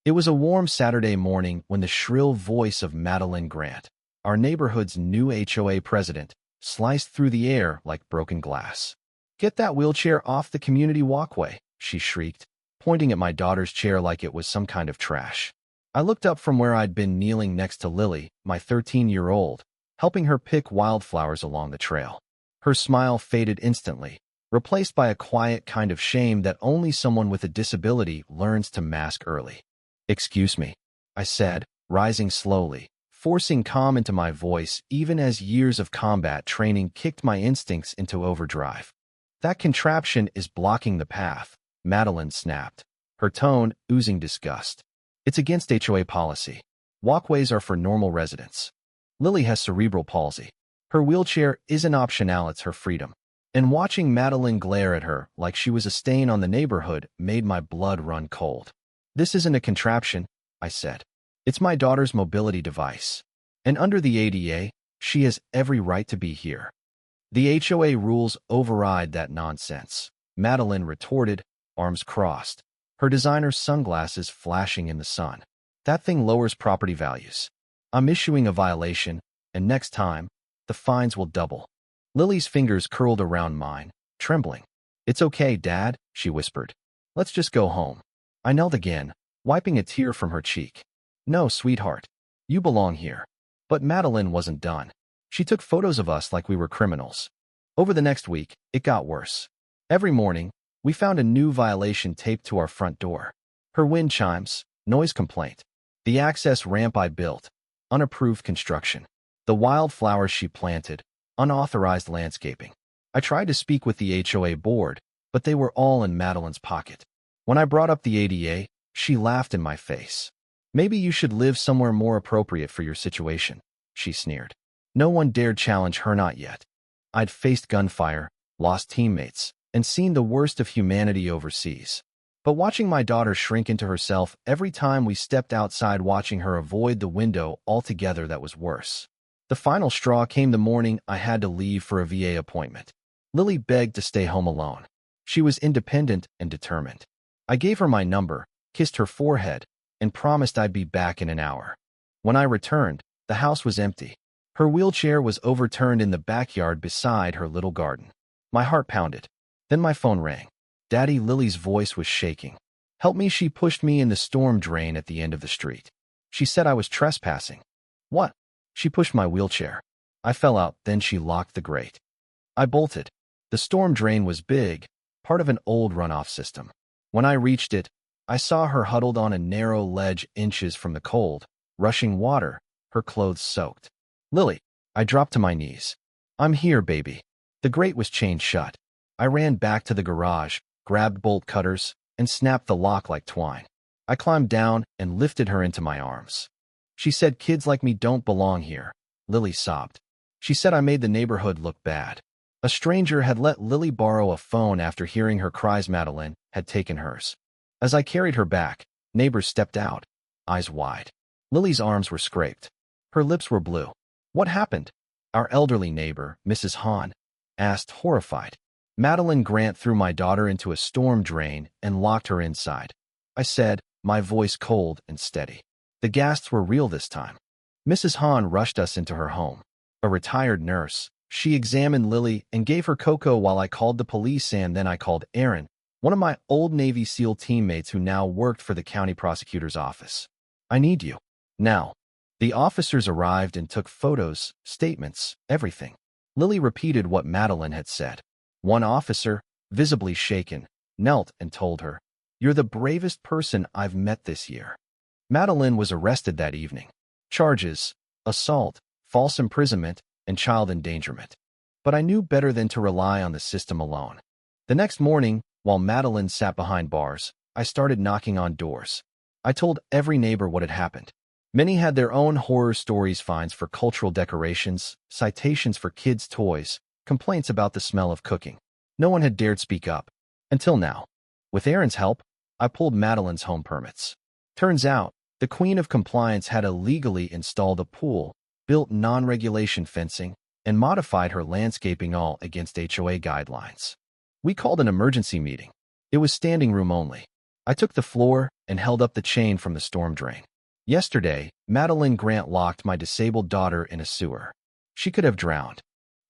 It was a warm Saturday morning when the shrill voice of Madeline Grant, our neighborhood's new HOA president, sliced through the air like broken glass. "Get that wheelchair off the community walkway," she shrieked, pointing at my daughter's chair like it was some kind of trash. I looked up from where I'd been kneeling next to Lily, my 13-year-old, helping her pick wildflowers along the trail. Her smile faded instantly, replaced by a quiet kind of shame that only someone with a disability learns to mask early. "Excuse me," I said, rising slowly, forcing calm into my voice even as years of combat training kicked my instincts into overdrive. "That contraption is blocking the path," Madeline snapped, her tone oozing disgust. "It's against HOA policy. Walkways are for normal residents. Lily has cerebral palsy. Her wheelchair isn't optional, it's her freedom." And watching Madeline glare at her like she was a stain on the neighborhood made my blood run cold. "This isn't a contraption," I said. "It's my daughter's mobility device. And under the ADA, she has every right to be here." "The HOA rules override that nonsense," Madeline retorted, arms crossed, her designer sunglasses flashing in the sun. "That thing lowers property values. I'm issuing a violation, and next time, the fines will double." Lily's fingers curled around mine, trembling. "It's okay, Dad," she whispered. "Let's just go home." I knelt again, wiping a tear from her cheek. "No, sweetheart. You belong here." But Madeline wasn't done. She took photos of us like we were criminals. Over the next week, it got worse. Every morning, we found a new violation taped to our front door. Her wind chimes, noise complaint, the access ramp I built, unapproved construction, the wildflowers she planted, unauthorized landscaping. I tried to speak with the HOA board, but they were all in Madeline's pocket. When I brought up the ADA, she laughed in my face. "Maybe you should live somewhere more appropriate for your situation," she sneered. No one dared challenge her, not yet. I'd faced gunfire, lost teammates, and seen the worst of humanity overseas. But watching my daughter shrink into herself every time we stepped outside, watching her avoid the window altogether, that was worse. The final straw came the morning I had to leave for a VA appointment. Lily begged to stay home alone. She was independent and determined. I gave her my number, kissed her forehead, and promised I'd be back in an hour. When I returned, the house was empty. Her wheelchair was overturned in the backyard beside her little garden. My heart pounded. Then my phone rang. Daddy, Lily's voice was shaking. "Help me," she pushed me in the storm drain at the end of the street. She said I was trespassing. "What?" She pushed my wheelchair. I fell out, then she locked the grate. I bolted. The storm drain was big, part of an old runoff system. When I reached it, I saw her huddled on a narrow ledge inches from the cold, rushing water, her clothes soaked. "Lily," I dropped to my knees. "I'm here, baby." The grate was chained shut. I ran back to the garage, grabbed bolt cutters, and snapped the lock like twine. I climbed down and lifted her into my arms. "She said kids like me don't belong here," Lily sobbed. "She said I made the neighborhood look bad." A stranger had let Lily borrow a phone after hearing her cries. Madeline had taken hers. As I carried her back, neighbors stepped out, eyes wide. Lily's arms were scraped. Her lips were blue. "What happened?" Our elderly neighbor, Mrs. Hahn, asked, horrified. "Madeline Grant threw my daughter into a storm drain and locked her inside," I said, my voice cold and steady. The gasps were real this time. Mrs. Hahn rushed us into her home. A retired nurse, she examined Lily and gave her cocoa while I called the police, and then I called Aaron, one of my old Navy SEAL teammates who now worked for the county prosecutor's office. "I need you. Now." The officers arrived and took photos, statements, everything. Lily repeated what Madeline had said. One officer, visibly shaken, knelt and told her, "You're the bravest person I've met this year." Madeline was arrested that evening. Charges: assault, false imprisonment, and child endangerment. But I knew better than to rely on the system alone. The next morning, while Madeline sat behind bars, I started knocking on doors. I told every neighbor what had happened. Many had their own horror stories: fines for cultural decorations, citations for kids' toys, complaints about the smell of cooking. No one had dared speak up. Until now. With Aaron's help, I pulled Madeline's home permits. Turns out, the queen of compliance had illegally installed a pool, built non-regulation fencing, and modified her landscaping, all against HOA guidelines. We called an emergency meeting. It was standing room only. I took the floor and held up the chain from the storm drain. Yesterday, Madeline Grant locked my disabled daughter in a sewer. She could have drowned.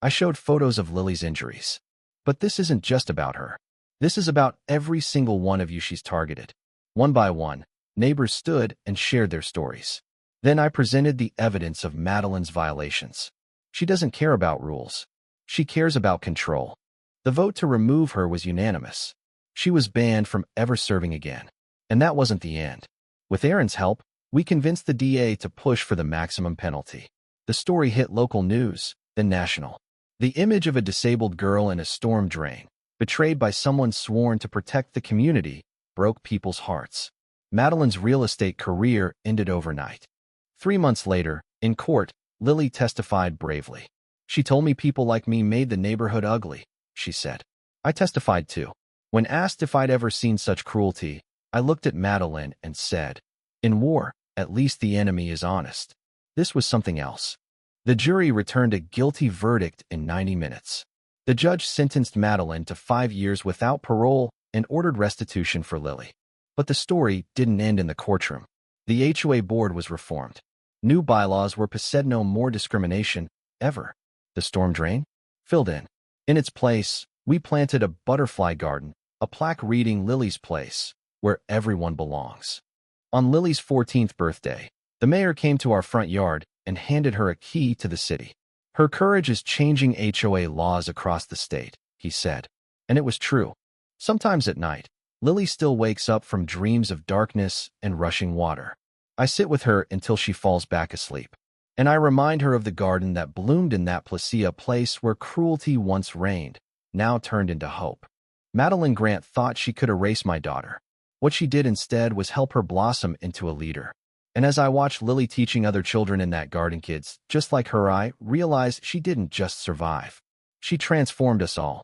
I showed photos of Lily's injuries. But this isn't just about her. This is about every single one of you she's targeted. One by one, neighbors stood and shared their stories. Then I presented the evidence of Madeline's violations. She doesn't care about rules. She cares about control. The vote to remove her was unanimous. She was banned from ever serving again. And that wasn't the end. With Aaron's help, we convinced the DA to push for the maximum penalty. The story hit local news, then national. The image of a disabled girl in a storm drain, betrayed by someone sworn to protect the community, broke people's hearts. Madeline's real estate career ended overnight. 3 months later, in court, Lily testified bravely. She told me people like me made the neighborhood ugly, she said. I testified too. When asked if I'd ever seen such cruelty, I looked at Madeline and said, "In war, at least the enemy is honest." This was something else. The jury returned a guilty verdict in 90 minutes. The judge sentenced Madeline to 5 years without parole and ordered restitution for Lily. But the story didn't end in the courtroom. The HOA board was reformed. New bylaws were passed. No more discrimination, ever. The storm drain? Filled in. In its place, we planted a butterfly garden, a plaque reading Lily's place, where everyone belongs. On Lily's 14th birthday, the mayor came to our front yard and handed her a key to the city. Her courage is changing HOA laws across the state, he said. And it was true. Sometimes at night, Lily still wakes up from dreams of darkness and rushing water. I sit with her until she falls back asleep. And I remind her of the garden that bloomed in that Placia place where cruelty once reigned, now turned into hope. Madeline Grant thought she could erase my daughter. What she did instead was help her blossom into a leader. And as I watched Lily teaching other children in that garden, kids just like her, I realized she didn't just survive. She transformed us all.